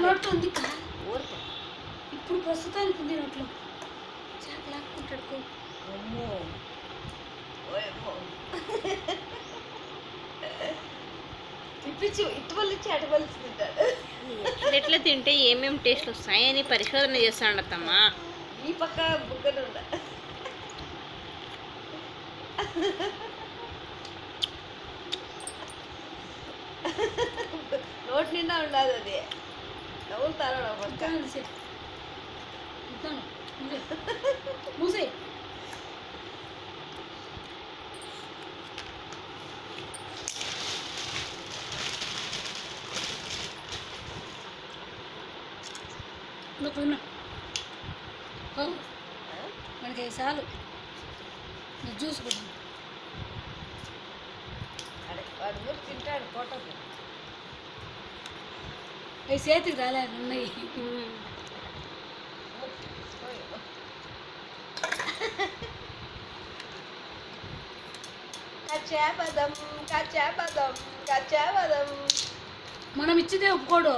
నోట్లో ఉంది ఇప్పుడు ప్రస్తుతానికి ఉంది నోట్లో చాకు లాక్కుంటాడు అమ్మో తిప్పించి ఇటువల్లి ఇచ్చి అటువల్లి తింటాడు ఎట్లా తింటే ఏమేమి టేస్ట్లు వస్తాయని పరిశోధన చేస్తాడు అత్తమ్మా. ఈ పక్క బుగ్గలు ఉండ నోటి నిండా ఉండదు అది నవ్వుతారు మూసే మనకి చాలు జ్యూస్ కూడా వాడు ఊరు తింటాడు ఫోటోకి అవి చేతికి రాలేదు ఉన్నాయి కచ్చాబదం కచ్చాబదం కచ్చాబదం మనం ఇచ్చితే ఒప్పుకోడు.